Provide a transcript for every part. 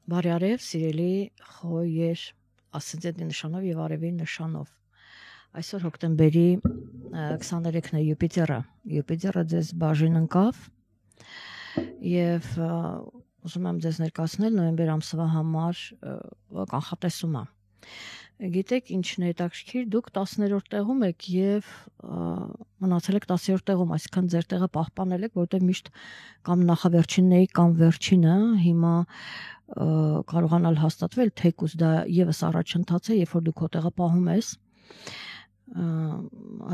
Բարյարև, սիրելի խոյեր ասցենտի նշանով եւ արևի նշանով։ Այսօր հոկտեմբերի 23-ն է Յուպիտերը ձեզ բաժին ընկավ եւ ուզում եմ ձեզ ներկայացնել նոյեմբեր ամսվա համար կանխատեսումը։ Գիտեք ինչն է հետաքրքիր, դուք 10-րդ տեղում եք եւ մնացել եք 10-րդ տեղում, այսինքն ձեր տեղը պահպանել եք, որովհետեւ միշտ կամ նախավերջինն էի կամ վերջինը, հիմա կարողանալ հաստատվել, թեկուզ դա եւս առաջընթաց է, երբ որ դու քո տեղը պահում ես,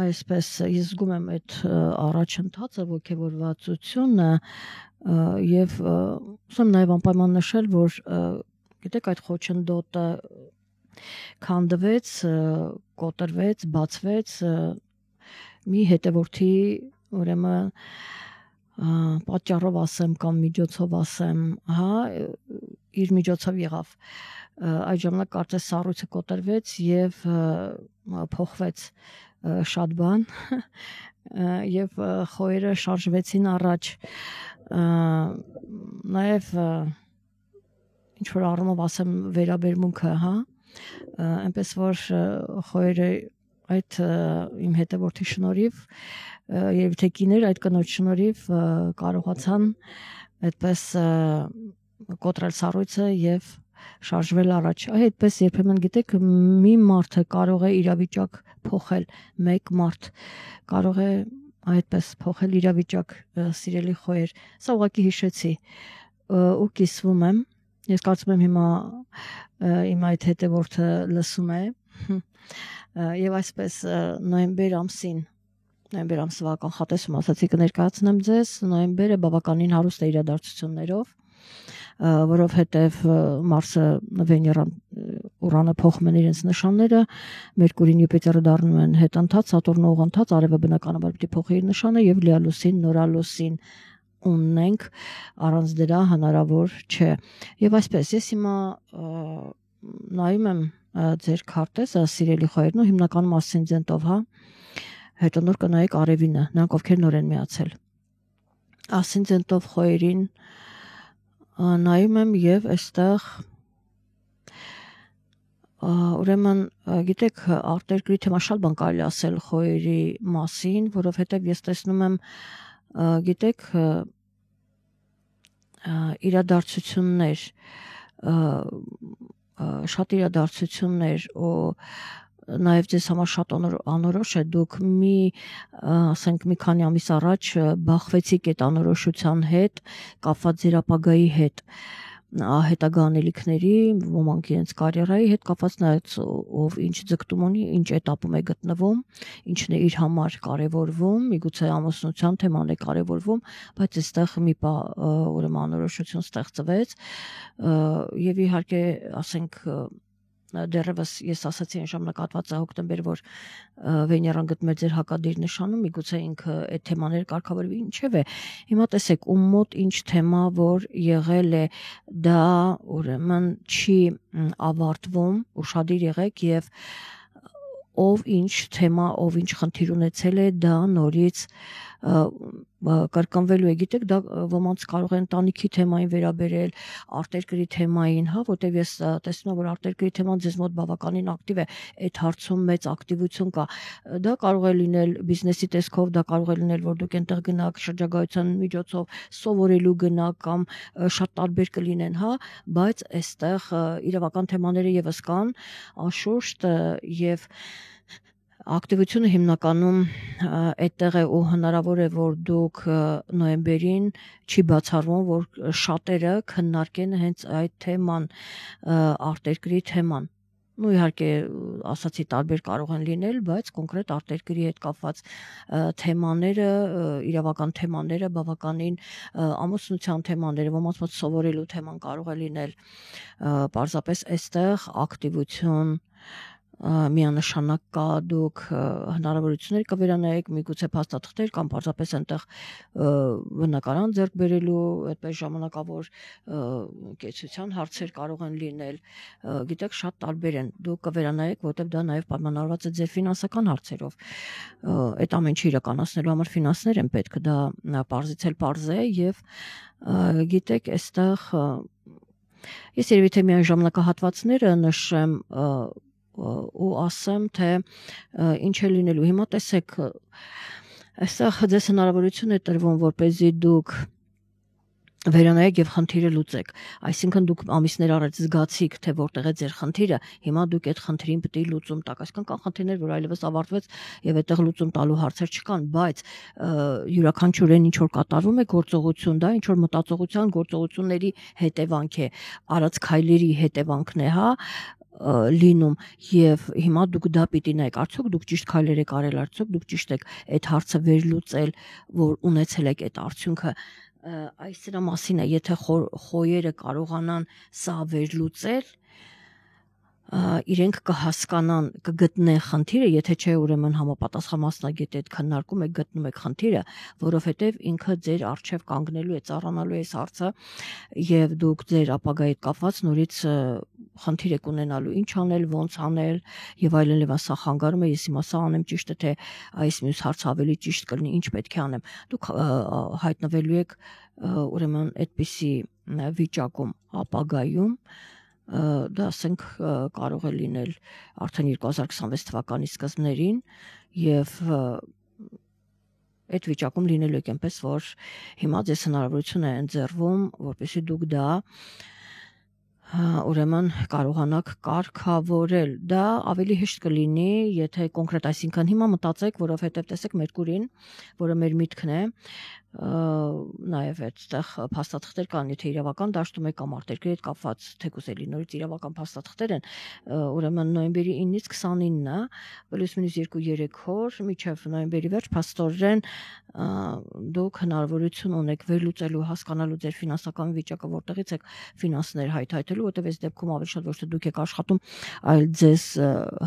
այսպես ես զգում եմ այդ առաջընթացը, ոգևորվածությունը եւ ուզում նաեւ անպայման նշել, որ գիտեք այդ խոչընդոտը քանդվեց, կոտրվեց, բացվեց մի հետևորդի, ուրեմն պատճառով ասեմ կամ միջոցով ասեմ, հա, իր միջոցով եղավ։ Այդ ժամանակ կարծես սառույցը կոտրվեց եւ փոխվեց շատ բան եւ խոյերը շարժվեցին առաջ, նաեւ ինչ որ առումով ասեմ վերաբերմունքը, հա, այնպես որ խոյերը այդ իմ հետևորդի շնորհիվ եւ թե կիներ այդ կնոջ շնորհիվ կարողացան այդպես կոտրել սառույցը եւ շարժվել առաջ։ Այդպես երբեմն գիտեք մի մարդը կարող է իրավիճակ փոխել, մեկ մարդ կարող է այդպես փոխել իրավիճակ, սիրելի խոյեր։ Սա ուղղակի հիշեցի ու կիսվում եմ։ Ես կարծում եմ հիմա իմ այդ հետևորդը լսում է եւ այսպես նոյեմբեր ամսվա կանխատեսում ասացի կներկայացնեմ ձեզ։ Նոյեմբերը բավականին հարուստ է իրադարձություններով, որովհետեւ Մարսը, Վեներան, Ուրանը փոխում են իրենց նշանները, Մերկուրին, Յուպիտերը դառնում են հետընթաց, Սատուրնը ուղղընթաց, Արևը բնականաբար պիտի փոխի իր նշանը եւ լիալուսին, նորալուսին ունենք, առանց դրա հնարավոր չէ։ Եվ այսպես ես հիմա նայում եմ ձեր քարտեզը, սիրելի խոյերն, ու հիմնականում ասցենդենտով, հա, հետո նոր կնայեք արևինը, նրանք ովքեր նոր են միացել։ Ասցենդենտով խոյերին նայում եմ եւ այստեղ ուրեմն գիտեք արտերկրի թեմա շատ բան կարելի ասել խոյերի մասին, որովհետեւ ես տեսնում եմ գիտեք իրադարձություններ շատ իրադարձություններ ու նաև ձեզ համար շատ անորոշ է դուք ասենք մի քանի ամիս առաջ բախվեցիք այդ անորոշության հետ կապված ձեր ապագայի հետ հետագա անելիքների, ոմանք իրենց կարիերայի հետ կապված նայած ով ինչ ձգտում ունի, ինչ էտապում է գտնվում, ինչն է իր համար կարևորվում, միգուցե ամուսնության թեման է կարևորվում, բայց այստեղ մի ուրեմն անորոշություն ստեղծվեց եւ իհարկե ասենք դեռևս ես ասացի այն ժամանակահատվածը հոկտեմբեր, որ Վեներան գտնում է ձեր հակադիր նշանում, միգուցե ինքը այդ թեմաները կարգավորվի, ինչև է։ Հիմա տեսեք, ում մոտ ինչ թեմա որ եղել է, դա ուրեմն չի ավարտվում, ուշադիր եղեք եւ ով ինչ թեմա, ով ինչ խնդիր ունեցել է, դա նորից կրկնվելու է, գիտեք, դա ոմանց կարող է ընտանիքի թեմային վերաբերել, արտերկրի թեմային, հա, որտեվ ես տեսնում եմ, որ արտերկրի թեման ձեզ մոտ բավականին ակտիվ է, այդ հարցում մեծ ակտիվություն կա։ Դա կարող է լինել բիզնեսի տեսքով, դա կարող է լինել, որ դուք այնտեղ գնաք շրջագայության միջոցով սովորելու գնաք կամ շատ տարբեր կլինեն, հա, բայց այստեղ իրավական թեմաները եւս կան, անշուշտ եւ ակտիվությունը հիմնականում այդտեղ է ու հնարավոր է որ դուք նոյեմբերին չի բացառվում որ շատերը քննարկեն հենց այդ թեման արտերկրի թեման ու իհարկե ասացի տարբեր կարող են լինել բայց կոնկրետ արտերկրի հետ կապված թեմաները իրավական թեմաները բավականին ամուսնության թեմաները ոմանց մոտ սովորելու թեման կարող է լինել պարզապես այստեղ ակտիվություն միանշանակ կա դուք հնարավորություններ կվերանայեք միգուցե փաստաթղթեր կամ պարզապես այնտեղ բնակարան ձեռք բերելու այդպես ժամանակավոր կեցության հարցեր կարող են լինել գիտեք շատ տարբեր են դուք կվերանայեք որտեղ դա նաև պայմանավորված է ձեր ֆինանսական հարցերով այդ ամեն ինչը իրականացնելու համար ֆինանսներ են պետք դա պարզից էլ պարզ է եւ գիտեք այստեղ Ես երևի թե միայն ժամանակահատվածները նշեմ ու ասեմ, թե ինչ է լինելու։ Հիմա տեսեք, այստեղ ձեզ հնարավորություն է տրվում, որպեսզի դուք վերանայեք եւ խնդիրը լուծեք։ Այսինքն դուք ամիսներ առաջ զգացիք, թե որտեղ է ձեր խնդիրը, հիմա դուք այդ խնդրին պետք է լուծում տաք։ Այսինքն կան խնդիրներ, որ այլևս ավարտվեց եւ այդտեղ լուծում տալու հարցեր չկան, բայց յուրաքանչյուրեն ինչ որ կատարվում է գործողություն, դա ինչ որ մտածողության գործողությունների հետևանք է, արած քայլերի հետևանքն է, հա, լինում եւ հիմա դուք դա պիտի նայեք, արդյոք դուք ճիշտ քայլեր եք արել, արդյոք դուք ճիշտ եք այդ հարցը վերլուծել, որ ունեցել եք այդ արդյունքը։ Այս դրա մասին է, եթե խոյերը կարողանան սա վերլուծել, իրենք կհասկանան, կգտնեն խնդիրը, եթե չէ ուրեմն համապատասխան մասնագետի հետ քննարկում եք, գտնում եք խնդիրը, որովհետև ինքը ձեր առջև կանգնելու է, ծառանալու է այս հարցը եւ դուք ձեր ապագայի հետ կապված նորից խնդիր եք ունենալու, ինչ անել, ոնց անել եւ այլն եւ ասա խանգարում է, ես հիմա սա անեմ ճիշտ է, թե այս մյուս հարցը ավելի ճիշտ կլինի, ինչ պետք է անեմ։ Դուք հայտնվելու եք ուրեմն այդպիսի վիճակում ապագայում, դա ասենք կարող է լինել արդեն 2026 թվականի սկզբներին եւ այդ վիճակում լինելու եք այնպես, որ հիմա ձեզ հնարավորություն է ընձեռվում, որպեսզի դուք դա ուրեմն կարողանաք կարգավորել։ Դա ավելի հեշտ կլինի, եթե կոնկրետ, այսինքն հիմա մտածեք, որովհետև տեսեք Մերկուրին, որը մեր միտքն է, նաև այդտեղ փաստաթղթեր կան, եթե իրավական դաշտում եք կամ արտերկրի հետ կապված, թեկուզ էլի նորից իրավական փաստաթղթեր են, ուրեմն նոյեմբերի 9-ից 29-ը, պլյուս մինուս 2-3 օր, մինչև նոյեմբերի վերջ փաստորեն դուք հնարավորություն ունեք վերլուծելու, հասկանալու ձեր ֆինանսական վիճակը, որտեղից եք ֆինանսներ հայթայթելու, որտեղ այս դեպքում ավելի շատ ոչ թե դուք եք աշխատում, այլ ձեզ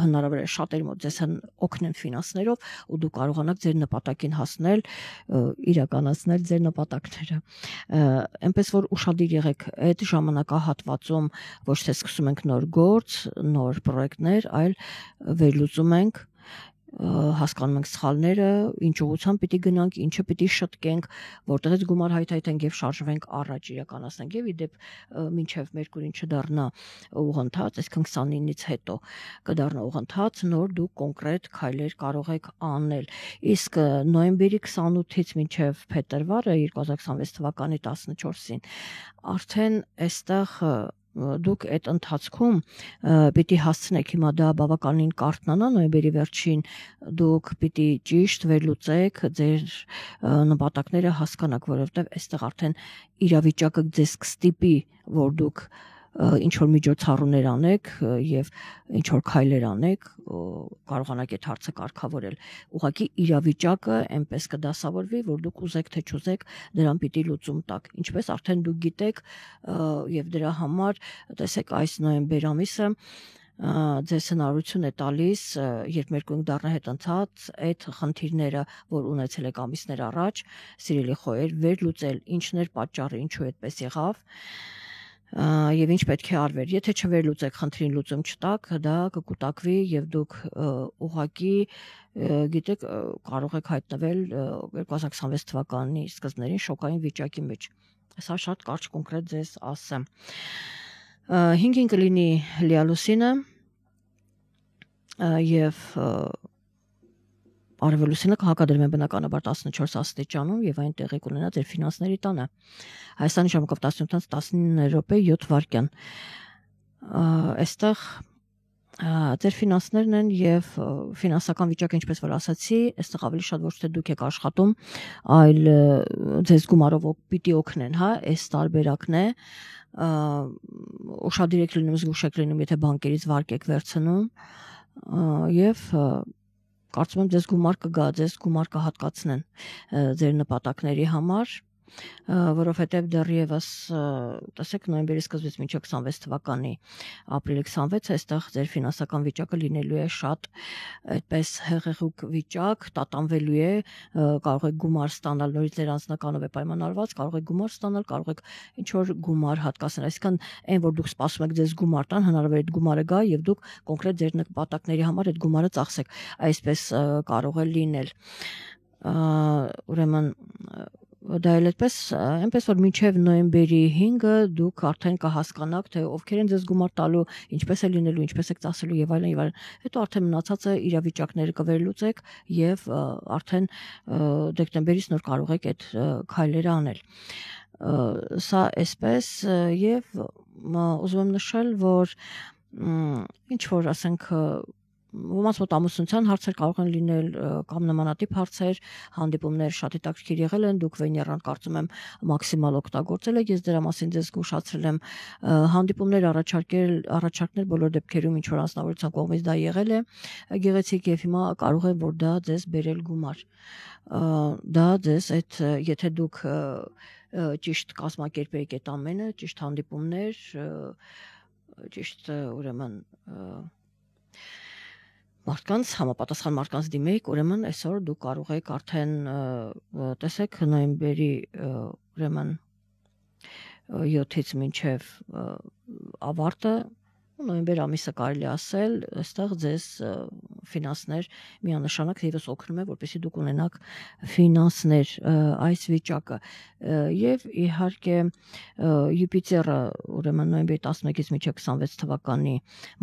հնարավոր է շատերի մոտ ձեզ օգնեն ֆինանսներով ու դուք կարողանաք ձեր նպատակին հասնել, իրականացնել ձեր նպատակները։ Այնպես որ ուշադիր եղեք այդ ժամանակահատվածում, ոչ թե սկսում ենք նոր գործ, նոր պրոյեկտներ, այլ վերլուծում ենք, հասկանում ենք սխալները, ինչ ուղղությամբ պիտի գնանք, ինչը պիտի շտկենք, որտեղից գումար հայթայթենք եւ շարժվենք առաջ իրականացնենք եւ իդեպ մինչեւ Մերկուրին չդառնա ուղղընթաց, այսինքն 29-ից հետո կդառնա ուղղընթաց, նոր դուք կոնկրետ քայլեր կարող եք անել։ Իսկ նոյեմբերի 28-ից մինչեւ փետրվարը 2026 թվականի 14-ին արդեն այստեղ դուք այդ ընթացքում պիտի հասցնեք, հիմա դա բավականին կարթնանա նոյեմբերի վերջին, դուք պիտի ճիշտ վերլուծեք ձեր նպատակները, հասկանաք, որովհետև այստեղ արդեն իրավիճակը ձեզ կստիպի, որ դուք ինչ որ միջոցառումներ անեք եւ ինչ որ քայլեր անեք, կարողանաք այդ հարցը կարգավորել։ Ուղղակի իրավիճակը այնպես կդասավորվի, որ դուք ուզեք թե չուզեք դրան պիտի լուծում տաք։ Ինչպես արդեն դուք գիտեք եւ դրա համար տեսեք այս նոյեմբեր ամիսը ձեզ հնարավորություն է տալիս, երբ Մերկուրին դառնա հետընթաց, այդ խնդիրները, որ ունեցել եք ամիսներ առաջ, սիրելի խոյեր, վերլուծել, ինչն էր պատճառը, ինչու այդպես եղավ, եւ ինչ պետք է արվեր։ Եթե չվերլուծեք, խնդրին լուծում չտաք, դա կկուտակվի եւ դուք ուղղակի գիտեք, կարող եք հայտնվել 2026 թվականի սկզբներին շոկային վիճակի մեջ։ Սա շատ կարճ կոնկրետ ձեզ ասեմ։ 5-ին կլինի լիալուսինը եւ արևելուսինը կհակադրվեն բնականաբար 14 աստիճանում եւ այն տեղի կունենա ձեր ֆինանսների տանը։ Հայաստանի ժամկով 17-ից 19 րոպե 7 վայրկյան։ Այստեղ ձեր ֆինանսներն են եւ ֆինանսական վիճակը, ինչպես որ ասացի, այստեղ ավելի շատ ոչ թե դուք եք աշխատում, այլ ձեզ գումարով պիտի օգնեն, հա, այս տարբերակն է։ Ուշադիր եք լինում, զգուշ եք լինում, եթե բանկերից վարկ եք վերցնում եւ կարծում եմ ձեզ գումար կգա, ձեզ գումար կհատկացնեն ձեր նպատակների համար, որովհետև դեռևս տեսեք նոյեմբերի սկզբից մինչև 26 թվականի ապրիլի 26-ը այստեղ ձեր ֆինանսական վիճակը լինելու է շատ այդպես հեղեղուկ վիճակ, տատանվելու է, կարող եք գումար ստանալ, նորից ձեր անձնականով է պայմանավորված, կարող եք գումար ստանալ, կարող եք ինչ որ գումար հատկացնել, այսինքն այն որ դուք սպասում եք ձեզ գումար տան, հնարավոր է այդ գումարը գա եւ դուք կոնկրետ ձեր նպատակների համար այդ գումարը ծախսեք, այսպես կարող է լինել։ Ուրեմն դա էլ այնպես որ մինչև նոյեմբերի 5-ը դուք արդեն կհասկանաք թե ովքեր են ձեզ գումար տալու, ինչպես է լինելու, ինչպես եք ծախսելու եւ այլն եւ այլն։ Հետո արդեն մնացածը իրավիճակները կվերլուծեք եւ արդեն դեկտեմբերից նոր կարող եք այդ քայլերը անել։ Սա այսպես եւ ուզում եմ նշել, որ ինչ որ ասենք ոմանց մոտ ամուսնության հարցեր կարող են լինել կամ նմանատիպ հարցեր, հանդիպումներ շատ հետաքրքիր եղել են, դուք Վեներան կարծում եմ մաքսիմալ օգտագործել եք, ես դրա մասին ձեզ զգուշացրել եմ, հանդիպումներ առաջարկներ բոլոր դեպքերում ինչ որ անձնավորության կողմից դա եղել է գեղեցիկ եւ հիմա կարող է որ դա ձեզ բերել գումար, դա ձեզ այդ եթե դուք ճիշտ կազմակերպեք այդ ամենը, ճիշտ հանդիպումներ, ճիշտ ուրեմն մարդկանց, համապատասխան մարդկանց դիմեք, ուրեմն այսօր դուք կարող եք արդեն տեսեք նոյեմբերի ուրեմն 7-ից մինչև ավարտը նոյեմբեր ամիսը կարելի ասել, այստեղ ձեզ ֆինանսներ միանշանակ եւս օգնում է, որպեսզի դուք ունենաք ֆինանսներ այս վիճակը եւ իհարկե Յուպիտերը ուրեմն նոյեմբերի 11-ից մինչև 26 թվականի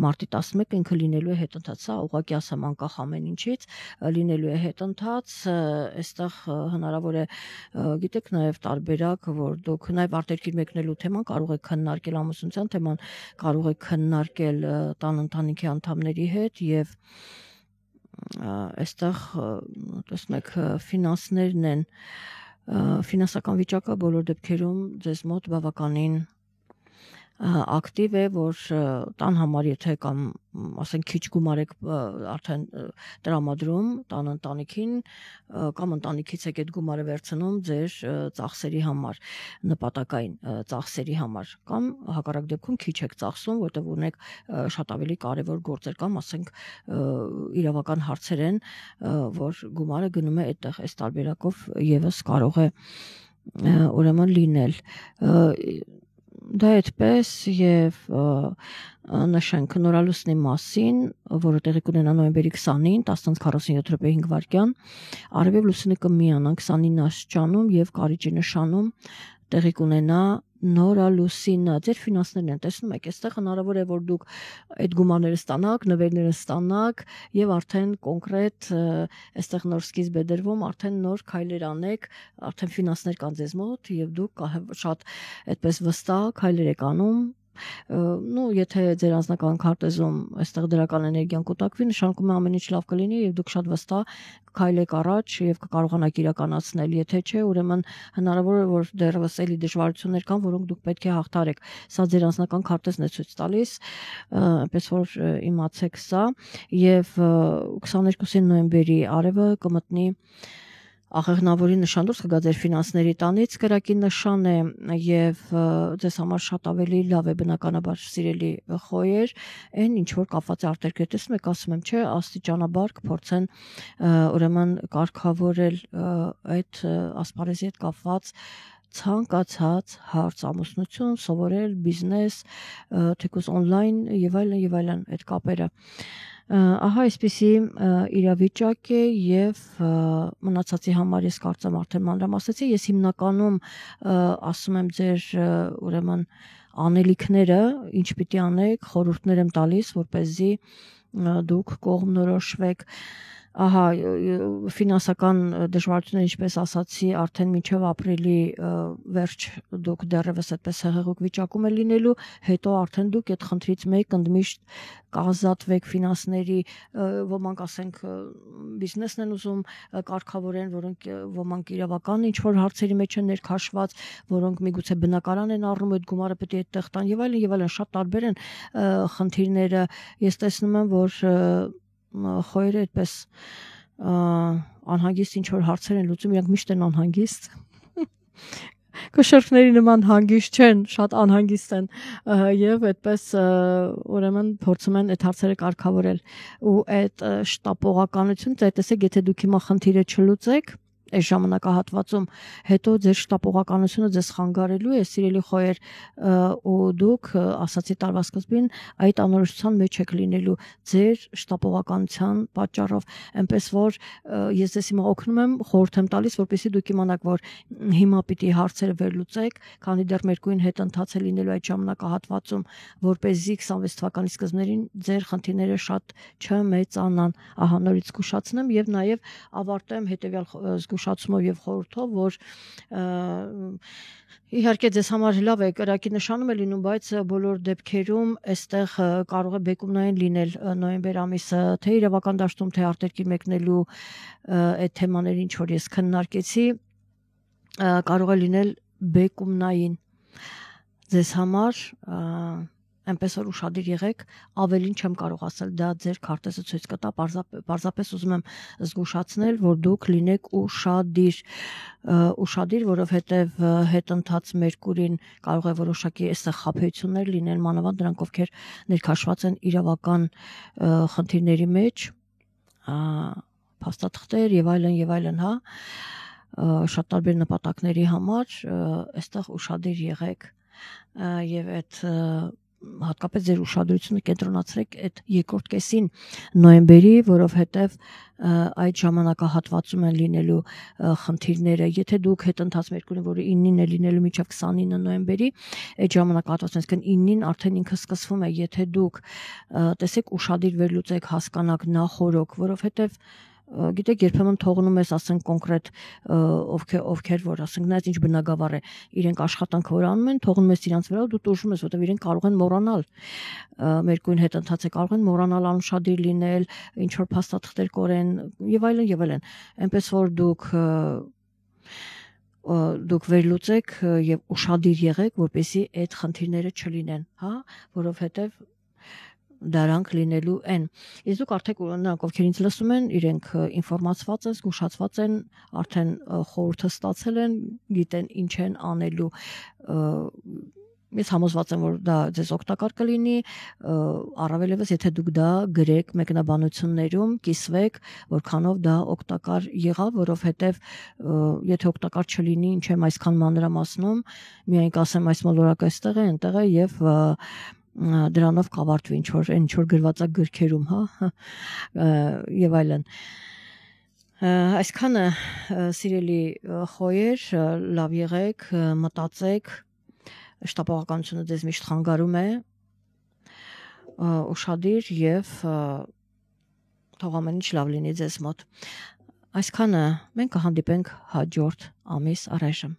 մարտի 11-ը ինքը լինելու է հետընթաց, սա ուղղակի ասեմ անկախ ամեն ինչից լինելու է հետընթաց, այստեղ հնարավոր է գիտեք նաեւ տարբերակ, որ դուք նաեւ արտերկիր մեկնելու թեման կարող եք քննարկել ամուսնության թեման, կարող եք քննարկել տան ընտանիքի անդամների հետ եւ այստեղ տեսնեք ֆինանսներն են ֆինանսական վիճակը բոլոր դեպքերում ձեզ մոտ բավականին ակտիվ է, որ տան համար եթե կամ ասենք քիչ գումար եք արդեն տրամադրում տան ընտանիքին կամ ընտանիքից եք այդ գումարը վերցնում ձեր ծախսերի համար, նպատակային ծախսերի համար կամ հակառակ դեպքում քիչ եք ծախսում, որտեղ ունեք շատ ավելի կարևոր գործեր կամ ասենք իրավական հարցեր են, որ գումարը գնում է այդտեղ, այս տարբերակով եւս կարող է ուրեմն լինել դա այդպես եւ նշենք նորալուսնի մասին, որը տեղի կունենա նոյեմբերի 20-ին 10:47 արևև լուսինը կմիանա 29 աստիճանում եւ կարիճի նշանում տեղի կունենա նորալուսինը, ձեր ֆինանսներն են տեսնում եք, այստեղ հնարավոր է որ դուք այդ գումարները ստանաք, նվերները ստանաք եւ արդեն կոնկրետ այստեղ նոր սկիզբ է դրվում, արդեն նոր քայլեր անեք, արդեն ֆինանսներ կան ձեզ մոտ եւ դուք շատ այդպես վստահ քայլեր եք անում եթե ձեր անձնական քարտեզում այստեղ դրական էներգիան կուտակվի, նշանակում է ամեն ինչ լավ կլինի եւ դուք շատ վստահ քայլեք առաջ եւ կկարողանաք իրականացնել, եթե չէ, ուրեմն հնարավոր է որ դեռևս էլի դժվարություններ կան, որոնք դուք պետք է հաղթարեք։ Սա ձեր անձնական քարտեզն է ցույց տալիս, այնպես որ իմացեք սա եւ 22 նոյեմբերի արևը կմտնի աղեղնավորի նշան դուրս կգա ձեր ֆինանսների տանից, կրակի նշան է եւ ձեզ համար շատ ավելի լավ է բնականաբար սիրելի խոյեր, այն ինչ որ կապված է արտերկրի տեսնում եք, ասում եմ, չէ, աստիճանաբար կփորձեն ուրեմն կարգավորել այդ ասպարեզի հետ կապված ցանկացած հարց, ամուսնություն, սովորել, բիզնես, թեկուզ on-line եւ այլն այդ կապերը ահա այսպիսի իրավիճակ է եւ մնացածի համար ես կարծեմ արդեն մանրամասնեցի, ես հիմնականում ասում եմ ձեր ուրեմն անելիքները, ինչ պիտի անեք, խորհուրդներ եմ տալիս, որպեսզի դուք կողմնորոշվեք ահա ֆինանսական դժվարություններ ինչպես ասացի արդեն մինչև ապրիլի վերջ դուք դեռևս այդպես հեղեղուկ վիճակում եք լինելու, հետո արդեն դուք այդ խնդրից մեկ ընդմիշտ կազատվեք ֆինանսների, ոմանք ասենք բիզնեսն են ուզում կարգավորեն, որոնք ոմանք իրավական ինչ որ հարցերի մեջ են ներքաշված, որոնք միգուցե բնակարան են առնում, այդ գումարը պետք է այդտեղ տան եւ այլն, շատ տարբեր են խնդիրները, ես տեսնում եմ, որ խոյերը այդպես անհագիստ ինչ որ հարցեր են լուծում, իրանք միշտ են անհագիստ կշերքների նման հանգիստ չեն, շատ անհանգիստ են եւ այդպես ուրեմն փորձում են այդ հարցերը կարգավորել ու այդ շտապողականությունից այդ տեսեք, եթե դուք հիմա խնդիրը չլուծեք այս ժամանակահատվածում հետո ձեր շտապողականությունը ձեզ խանգարելու է, սիրելի խոյեր, ու դուք ասացի տարվա սկզբին այդ անորոշության մեջ եք լինելու ձեր շտապողականության պատճառով, այնպես որ ես ձեզ հիմա օգնում եմ, խորհուրդ եմ տալիս, որպեսզի դուք իմանաք, որ հիմա պիտի հարցերը վերլուծեք, քանի դեռ մերկույն հետընթաց է լինելու այդ ժամանակահատվածում, որպեսզի 26 թվականի սկզբներին ձեր խնդիրները շատ չմեծանան։ Ահա նորից զգուշացնեմ եւ նաեւ ավարտեմ հետեւյալ զգուշացումով եւ խորհրդով, որ իհարկե ձեզ համար լավ է, կրակի նշանում է լինում, բայց բոլոր դեպքերում այստեղ կարող է բեկումնային լինել նոյեմբեր ամիսը, թե իրավական դաշտում, թե արտերկիր մեկնելու այդ թեմաներին, ինչ որ ես քննարկեցի, կարող է լինել բեկումնային ձեզ համար, այնպես որ ուշադիր եղեք, ավելին չեմ կարող ասել, դա ձեր քարտեզը ցույց կտա, պարզապես ուզում եմ զգուշացնել, որ դուք լինեք ուշադիր, որովհետև հետընթաց Մերկուրին կարող է որոշակի այստեղ խաբեություններ լինեն, մանավանդ նրանք, ովքեր ներքաշված են իրավական խնդիրների մեջ, փաստաթղթեր եւ այլն, հա, շատ տարբեր նպատակների համար, այստեղ ուշադիր եղեք եւ այդ հատկապես ձեր ուշադրությունը կենտրոնացրեք այդ երկրորդ կեսին նոյեմբերի, որովհետև այդ ժամանակահատվածում են լինելու խնդիրները, եթե դուք հետընթաց Մերկուրին, որը 9-ին է լինելու մինչև 29 նոյեմբերի, այդ ժամանակահատվածում, այսինքն 9-ին արդեն ինքը սկսվում է, եթե դուք տեսեք ուշադիր վերլուծեք, հասկանաք նախորոք, որովհետև գիտեք, երբեմն թողնում ես, ասենք կոնկրետ ովքեր որ ասենք նայած ինչ բնագավառ է, իրենք աշխատանքը որ անում են, թողնում ես իրանց վրա ու դու տուժում ես, որտեղ իրենք կարող են մոռանալ, Մերկուրին հետընթաց է, կարող են մոռանալ, անուշադիր լինել, ինչ որ փաստաթղթեր կորեն եւ այլն, այնպես որ դուք վերլուծեք եւ ուշադիր եղեք, որպեսզի այդ խնդիրները չլինեն, հա, որովհետեւ դրանք լինելու են։ Իսկ դուք արդեն նրանք, ովքեր ինձ լսում են, իրենք ինֆորմացված են, զգուշացված են, արդեն խորհուրդը ստացել են, գիտեն ինչ են անելու։ Ես համոզված եմ, որ դա ձեզ օգտակար կլինի, առավելևս եթե դուք դա գրեք մեկնաբանություններում, կիսվեք, որքանով դա օգտակար եղավ, որովհետև եթե օգտակար չլինի, ինչ եմ այսքան մանրամասնում, միայն կասեմ այս մոլորակը այստեղ է, այնտեղ է եւ դրանով կավարտվի ինչ որ գրված է գրքերում, հա, եւ այլն։ Այսքանը սիրելի խոյեր, լավ եղեք, մտածեք, շտապողականությունը ձեզ միշտ խանգարում է, ուշադիր եւ թող ամեն ինչ լավ լինի ձեզ մոտ։ Այսքանը մենք կհանդիպենք հաջորդ ամիս առայժմ։